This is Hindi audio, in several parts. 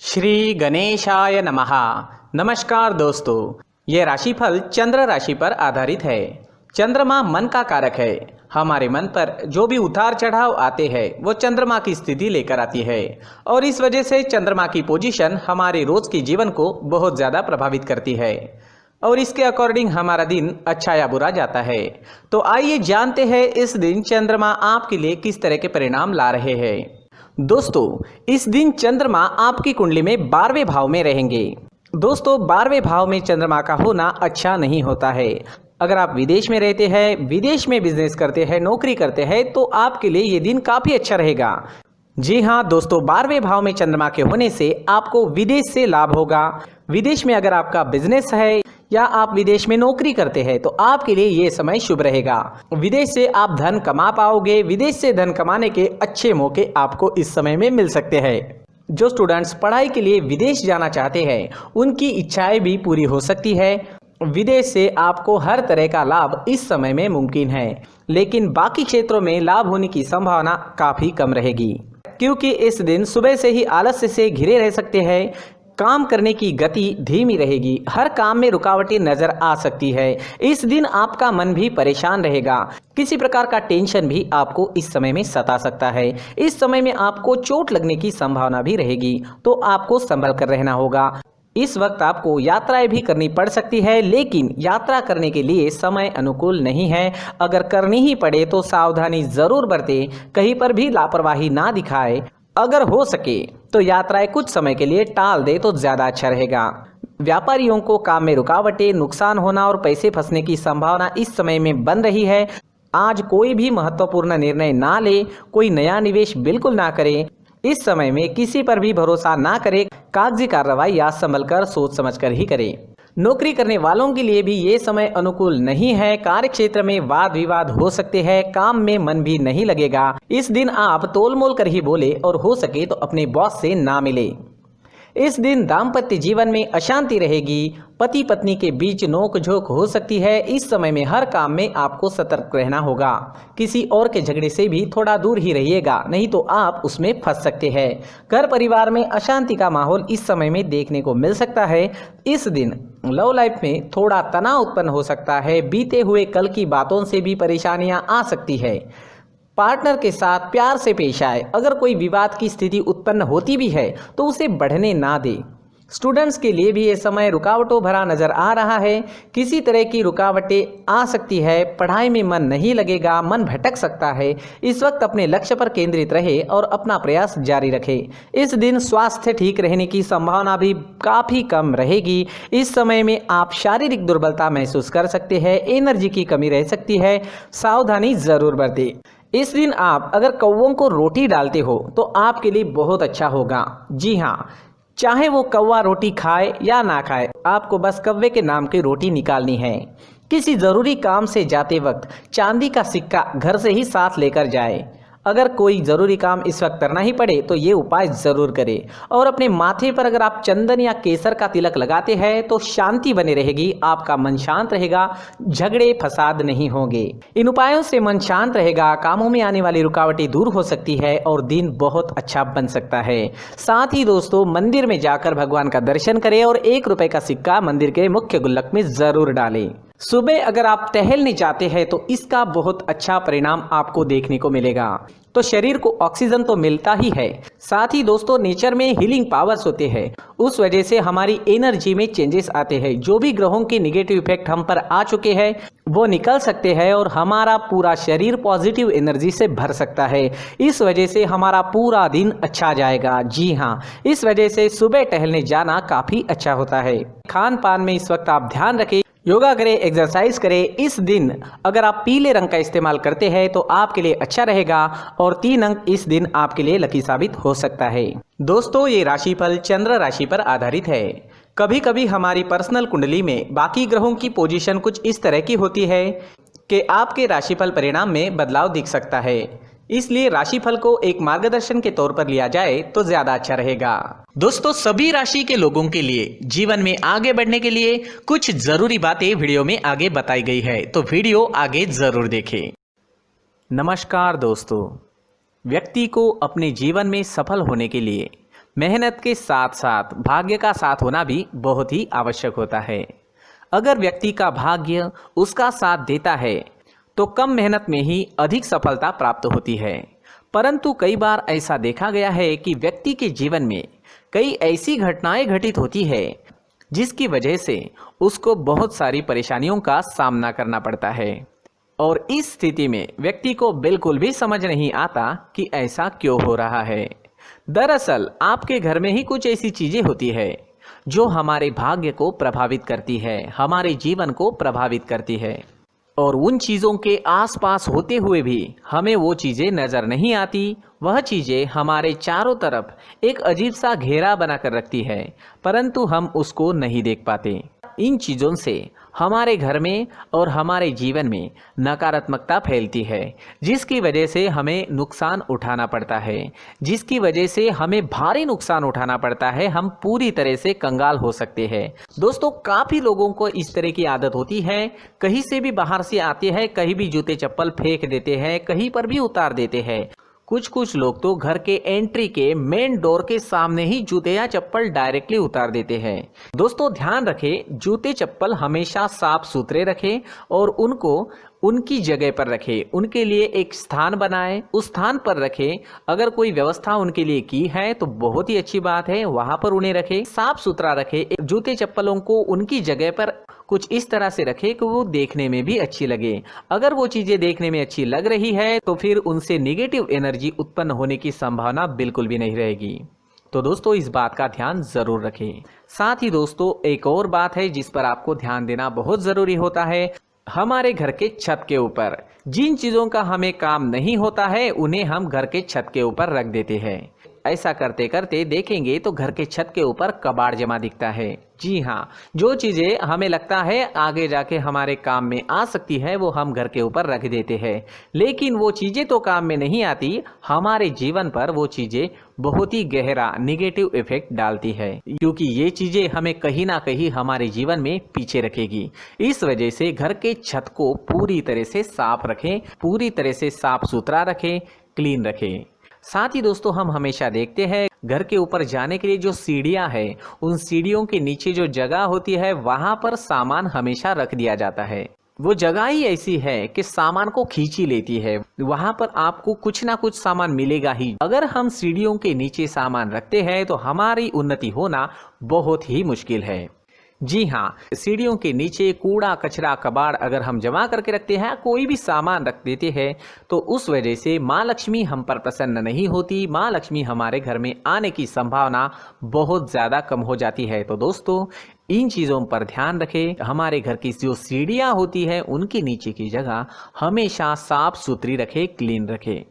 श्री गणेशाय नमः। नमस्कार दोस्तों, ये राशिफल चंद्र राशि पर आधारित है। चंद्रमा मन का कारक है। हमारे मन पर जो भी उतार चढ़ाव आते हैं वो चंद्रमा की स्थिति लेकर आती है और इस वजह से चंद्रमा की पोजीशन हमारे रोज के जीवन को बहुत ज़्यादा प्रभावित करती है और इसके अकॉर्डिंग हमारा दिन अच्छा या बुरा जाता है। तो आइए जानते हैं इस दिन चंद्रमा आपके लिए किस तरह के परिणाम ला रहे हैं। दोस्तों, इस दिन चंद्रमा आपकी कुंडली में 12वें भाव में रहेंगे। दोस्तों, 12वें भाव में चंद्रमा का होना अच्छा नहीं होता है। अगर आप विदेश में रहते हैं, विदेश में बिजनेस करते हैं, नौकरी करते हैं तो आपके लिए ये दिन काफ़ी अच्छा रहेगा। जी हाँ दोस्तों, 12वें भाव में चंद्रमा के होने से आपको विदेश से लाभ होगा। विदेश में अगर आपका बिजनेस है या आप विदेश में नौकरी करते हैं तो आपके लिए ये समय शुभ रहेगा। विदेश से आप धन कमा पाओगे। विदेश से धन कमाने के अच्छे मौके आपको इस समय में मिल सकते हैं। जो स्टूडेंट्स पढ़ाई के लिए विदेश जाना चाहते हैं उनकी इच्छाएं भी पूरी हो सकती है। विदेश से आपको हर तरह का लाभ इस समय में मुमकिन है, लेकिन बाकी क्षेत्रों में लाभ होने की संभावना काफ़ी कम रहेगी क्योंकि इस दिन सुबह से ही आलस्य से घिरे रह सकते हैं। काम करने की गति धीमी रहेगी। हर काम में रुकावटें नजर आ सकती है। इस दिन आपका मन भी परेशान रहेगा। किसी प्रकार का टेंशन भी आपको इस समय में सता सकता है। इस समय में आपको चोट लगने की संभावना भी रहेगी, तो आपको संभल कर रहना होगा। इस वक्त आपको यात्राएं भी करनी पड़ सकती है, लेकिन यात्रा करने के लिए समय अनुकूल नहीं है। अगर करनी ही पड़े तो सावधानी जरूर बरतें, कहीं पर भी लापरवाही ना दिखाए। अगर हो सके तो यात्राएं कुछ समय के लिए टाल दे तो ज़्यादा अच्छा रहेगा। व्यापारियों को काम में रुकावटें, नुकसान होना और पैसे फंसने की संभावना इस समय में बन रही है। आज कोई भी महत्वपूर्ण निर्णय ना ले, कोई नया निवेश बिल्कुल ना करें। इस समय में किसी पर भी भरोसा ना करें। कागजी कार्रवाई या संभल कर सोच समझ कर ही करें। नौकरी करने वालों के लिए भी ये समय अनुकूल नहीं है। कार्य क्षेत्र में वाद विवाद हो सकते हैं। काम में मन भी नहीं लगेगा। इस दिन आप तोल मोल कर ही बोले और हो सके तो अपने बॉस से ना मिले। इस दिन दाम्पत्य जीवन में अशांति रहेगी। पति पत्नी के बीच नोक झोंक हो सकती है। इस समय में हर काम में आपको सतर्क रहना होगा। किसी और के झगड़े से भी थोड़ा दूर ही रहिएगा, नहीं तो आप उसमें फंस सकते हैं। घर परिवार में अशांति का माहौल इस समय में देखने को मिल सकता है। इस दिन लव लाइफ में थोड़ा तनाव उत्पन्न हो सकता है। बीते हुए कल की बातों से भी परेशानियां आ सकती है। पार्टनर के साथ प्यार से पेश आए। अगर कोई विवाद की स्थिति उत्पन्न होती भी है तो उसे बढ़ने ना दे। स्टूडेंट्स के लिए भी ये समय रुकावटों भरा नजर आ रहा है। किसी तरह की रुकावटें आ सकती है। पढ़ाई में मन नहीं लगेगा, मन भटक सकता है। इस वक्त अपने लक्ष्य पर केंद्रित रहे और अपना प्रयास जारी रखे। इस दिन स्वास्थ्य ठीक रहने की संभावना भी काफ़ी कम रहेगी। इस समय में आप शारीरिक दुर्बलता महसूस कर सकते हैं। एनर्जी की कमी रह सकती है। सावधानी जरूर बरतें। इस दिन आप अगर कौवों को रोटी डालते हो तो आपके लिए बहुत अच्छा होगा। जी हाँ, चाहे वो कौवा रोटी खाए या ना खाए, आपको बस कौवे के नाम की रोटी निकालनी है। किसी ज़रूरी काम से जाते वक्त चांदी का सिक्का घर से ही साथ लेकर जाए। अगर कोई ज़रूरी काम इस वक्त करना ही पड़े तो ये उपाय ज़रूर करें। और अपने माथे पर अगर आप चंदन या केसर का तिलक लगाते हैं तो शांति बनी रहेगी। आपका मन शांत रहेगा, झगड़े फसाद नहीं होंगे। इन उपायों से मन शांत रहेगा, कामों में आने वाली रुकावटें दूर हो सकती है और दिन बहुत अच्छा बन सकता है। साथ ही दोस्तों, मंदिर में जाकर भगवान का दर्शन करें और 1 रुपए का सिक्का मंदिर के मुख्य गुल्लक में ज़रूर डालें। सुबह अगर आप टहलने जाते हैं तो इसका बहुत अच्छा परिणाम आपको देखने को मिलेगा। तो शरीर को ऑक्सीजन तो मिलता ही है, साथ ही दोस्तों नेचर में हीलिंग पावर्स होते हैं। उस वजह से हमारी एनर्जी में चेंजेस आते हैं। जो भी ग्रहों के निगेटिव इफेक्ट हम पर आ चुके हैं वो निकल सकते हैं और हमारा पूरा शरीर पॉजिटिव एनर्जी से भर सकता है। इस वजह से हमारा पूरा दिन अच्छा जाएगा। जी हाँ, इस वजह से सुबह टहलने जाना काफ़ी अच्छा होता है। खान पान में इस वक्त आप ध्यान रखें, योगा करें, एक्सरसाइज करें। इस दिन अगर आप पीले रंग का इस्तेमाल करते हैं तो आपके लिए अच्छा रहेगा और 3 अंक इस दिन आपके लिए लकी साबित हो सकता है। दोस्तों, ये राशिफल चंद्र राशि पर आधारित है। कभी कभी हमारी पर्सनल कुंडली में बाकी ग्रहों की पोजीशन कुछ इस तरह की होती है कि आपके राशिफल परिणाम में बदलाव दिख सकता है। इसलिए राशिफल को एक मार्गदर्शन के तौर पर लिया जाए तो ज्यादा अच्छा रहेगा। दोस्तों, सभी राशि के लोगों के लिए जीवन में आगे बढ़ने के लिए कुछ जरूरी बातें वीडियो में आगे बताई गई है, तो वीडियो आगे जरूर देखें। नमस्कार दोस्तों, व्यक्ति को अपने जीवन में सफल होने के लिए मेहनत के साथ साथ भाग्य का साथ होना भी बहुत ही आवश्यक होता है। अगर व्यक्ति का भाग्य उसका साथ देता है तो कम मेहनत में ही अधिक सफलता प्राप्त होती है। परंतु कई बार ऐसा देखा गया है कि व्यक्ति के जीवन में कई ऐसी घटनाएं घटित होती है जिसकी वजह से उसको बहुत सारी परेशानियों का सामना करना पड़ता है, और इस स्थिति में व्यक्ति को बिल्कुल भी समझ नहीं आता कि ऐसा क्यों हो रहा है। दरअसल आपके घर में ही कुछ ऐसी चीजें होती है जो हमारे भाग्य को प्रभावित करती है, हमारे जीवन को प्रभावित करती है, और उन चीज़ों के आसपास होते हुए भी हमें वो चीज़ें नज़र नहीं आती। वह चीज़ें हमारे चारों तरफ एक अजीब सा घेरा बनाकर रखती है, परंतु हम उसको नहीं देख पाते। इन चीज़ों से हमारे घर में और हमारे जीवन में नकारात्मकता फैलती है, जिसकी वजह से हमें नुकसान उठाना पड़ता है, जिसकी वजह से हमें भारी नुकसान उठाना पड़ता है। हम पूरी तरह से कंगाल हो सकते हैं। दोस्तों, काफ़ी लोगों को इस तरह की आदत होती है, कहीं से भी बाहर से आते हैं, कहीं भी जूते चप्पल फेंक देते हैं, कहीं पर भी उतार देते हैं। कुछ लोग तो घर के एंट्री के मेन डोर के सामने ही जूते या चप्पल डायरेक्टली उतार देते हैं। दोस्तों, ध्यान रखें, जूते चप्पल हमेशा साफ सुथरे रखें और उनको उनकी जगह पर रखें। उनके लिए एक स्थान बनाएं, उस स्थान पर रखें। अगर कोई व्यवस्था उनके लिए की है तो बहुत ही अच्छी बात है, वहां पर उन्हें रखें, साफ सुथरा रखें। जूते चप्पलों को उनकी जगह पर कुछ इस तरह से रखें कि वो देखने में भी अच्छी लगे। अगर वो चीजें देखने में अच्छी लग रही है तो फिर उनसे नेगेटिव एनर्जी उत्पन्न होने की संभावना बिल्कुल भी नहीं रहेगी। तो दोस्तों, इस बात का ध्यान जरूर रखें। साथ ही दोस्तों, एक और बात है जिस पर आपको ध्यान देना बहुत जरूरी होता है। हमारे घर के छत के ऊपर जिन चीजों का हमें काम नहीं होता है उन्हें हम घर के छत के ऊपर रख देते हैं। ऐसा करते करते देखेंगे तो घर के छत के ऊपर कबाड़ जमा दिखता है। जी हाँ, जो चीजें हमें लगता है आगे जाके हमारे काम में आ सकती है वो हम घर के ऊपर रख देते हैं, लेकिन वो चीजें तो काम में नहीं आती। हमारे जीवन पर वो चीजें बहुत ही गहरा नेगेटिव इफेक्ट डालती है, क्योंकि ये चीजें हमें कहीं ना कहीं हमारे जीवन में पीछे रखेगी। इस वजह से घर के छत को पूरी तरह से साफ रखें, पूरी तरह से साफ सुथरा रखें, क्लीन रखें। साथ ही दोस्तों, हम हमेशा देखते हैं घर के ऊपर जाने के लिए जो सीढ़ियां हैं, उन सीढ़ियों के नीचे जो जगह होती है वहां पर सामान हमेशा रख दिया जाता है। वो जगह ही ऐसी है कि सामान को खींच ही लेती है, वहां पर आपको कुछ ना कुछ सामान मिलेगा ही। अगर हम सीढ़ियों के नीचे सामान रखते हैं तो हमारी उन्नति होना बहुत ही मुश्किल है। जी हाँ, सीढ़ियों के नीचे कूड़ा कचरा कबाड़ अगर हम जमा करके रखते हैं, कोई भी सामान रख देते हैं, तो उस वजह से माँ लक्ष्मी हम पर प्रसन्न नहीं होती। माँ लक्ष्मी हमारे घर में आने की संभावना बहुत ज़्यादा कम हो जाती है। तो दोस्तों, इन चीज़ों पर ध्यान रखें। हमारे घर की जो सीढ़ियाँ होती है उनके नीचे की जगह हमेशा साफ सुथरी रखें, क्लीन रखें।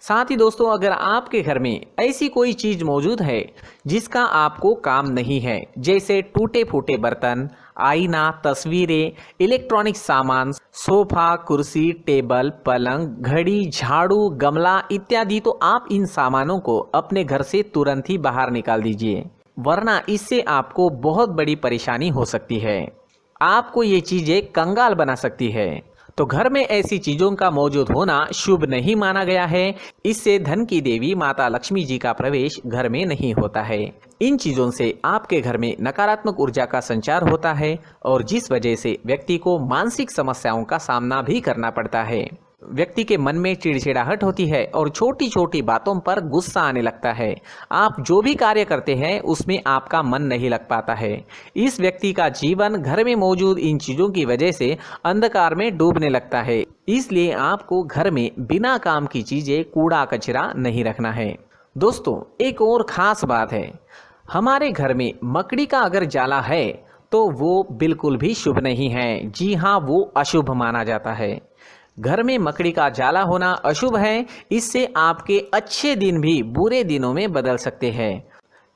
साथ ही दोस्तों, अगर आपके घर में ऐसी कोई चीज मौजूद है जिसका आपको काम नहीं है, जैसे टूटे फूटे बर्तन, आईना, तस्वीरें, इलेक्ट्रॉनिक सामान, सोफा, कुर्सी, टेबल, पलंग, घड़ी, झाड़ू, गमला इत्यादि, तो आप इन सामानों को अपने घर से तुरंत ही बाहर निकाल दीजिए, वरना इससे आपको बहुत बड़ी परेशानी हो सकती है। आपको ये चीजें कंगाल बना सकती है। तो घर में ऐसी चीजों का मौजूद होना शुभ नहीं माना गया है। इससे धन की देवी माता लक्ष्मी जी का प्रवेश घर में नहीं होता है। इन चीजों से आपके घर में नकारात्मक ऊर्जा का संचार होता है और जिस वजह से व्यक्ति को मानसिक समस्याओं का सामना भी करना पड़ता है। व्यक्ति के मन में चिड़चिड़ाहट होती है और छोटी छोटी बातों पर गुस्सा आने लगता है। आप जो भी कार्य करते हैं उसमें आपका मन नहीं लग पाता है। इस व्यक्ति का जीवन घर में मौजूद इन चीज़ों की वजह से अंधकार में डूबने लगता है। इसलिए आपको घर में बिना काम की चीज़ें, कूड़ा कचरा नहीं रखना है। दोस्तों, एक और ख़ास बात है, हमारे घर में मकड़ी का अगर जाला है तो वो बिल्कुल भी शुभ नहीं है। जी हाँ, वो अशुभ माना जाता है। घर में मकड़ी का जाला होना अशुभ है। इससे आपके अच्छे दिन भी बुरे दिनों में बदल सकते हैं,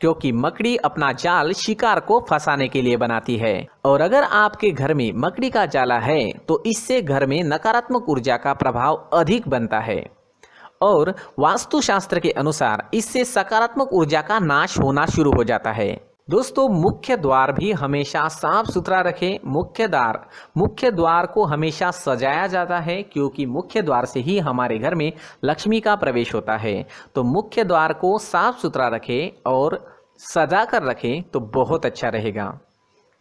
क्योंकि मकड़ी अपना जाल शिकार को फंसाने के लिए बनाती है। और अगर आपके घर में मकड़ी का जाला है तो इससे घर में नकारात्मक ऊर्जा का प्रभाव अधिक बनता है और वास्तुशास्त्र के अनुसार इससे सकारात्मक ऊर्जा का नाश होना शुरू हो जाता है। दोस्तों, मुख्य द्वार भी हमेशा साफ सुथरा रखें। मुख्य द्वार को हमेशा सजाया जाता है, क्योंकि मुख्य द्वार से ही हमारे घर में लक्ष्मी का प्रवेश होता है। तो मुख्य द्वार को साफ सुथरा रखें और सजा कर रखें तो बहुत अच्छा रहेगा।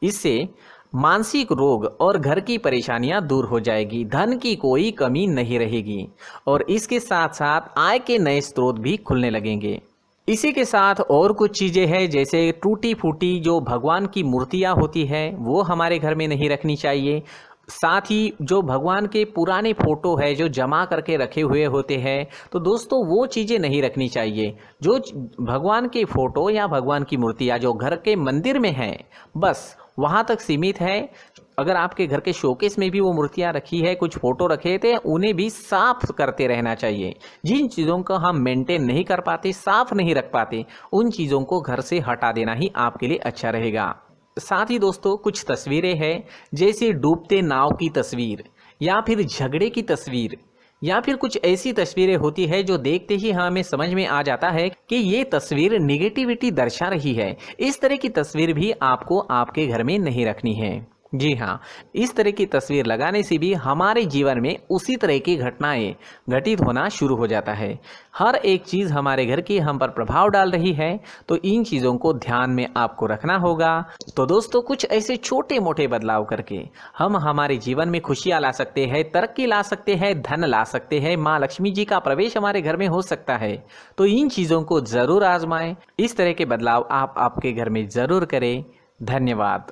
इससे मानसिक रोग और घर की परेशानियां दूर हो जाएगी, धन की कोई कमी नहीं रहेगी और इसके साथ साथ आय के नए स्रोत भी खुलने लगेंगे। इसी के साथ और कुछ चीज़ें हैं, जैसे टूटी फूटी जो भगवान की मूर्तियां होती है वो हमारे घर में नहीं रखनी चाहिए। साथ ही जो भगवान के पुराने फोटो है जो जमा करके रखे हुए होते हैं, तो दोस्तों वो चीज़ें नहीं रखनी चाहिए। जो भगवान के फोटो या भगवान की मूर्तियाँ जो घर के मंदिर में हैं, बस वहाँ तक सीमित है। अगर आपके घर के शोकेस में भी वो मूर्तियाँ रखी है, कुछ फोटो रखे थे, उन्हें भी साफ करते रहना चाहिए। जिन चीज़ों को हम मेंटेन नहीं कर पाते, साफ नहीं रख पाते, उन चीज़ों को घर से हटा देना ही आपके लिए अच्छा रहेगा। साथ ही दोस्तों कुछ तस्वीरें हैं, जैसे डूबते नाव की तस्वीर या फिर झगड़े की तस्वीर या फिर कुछ ऐसी तस्वीरें होती है जो देखते ही हमें समझ में आ जाता है कि ये तस्वीर निगेटिविटी दर्शा रही है। इस तरह की तस्वीर भी आपको आपके घर में नहीं रखनी है। जी हाँ, इस तरह की तस्वीर लगाने से भी हमारे जीवन में उसी तरह की घटनाएं घटित होना शुरू हो जाता है। हर एक चीज़ हमारे घर की हम पर प्रभाव डाल रही है, तो इन चीज़ों को ध्यान में आपको रखना होगा। तो दोस्तों कुछ ऐसे छोटे मोटे बदलाव करके हम हमारे जीवन में खुशियाँ ला सकते हैं, तरक्की ला सकते हैं, धन ला सकते हैं, माँ लक्ष्मी जी का प्रवेश हमारे घर में हो सकता है। तो इन चीज़ों को ज़रूर आजमाएं। इस तरह के बदलाव आप आपके घर में ज़रूर करें। धन्यवाद।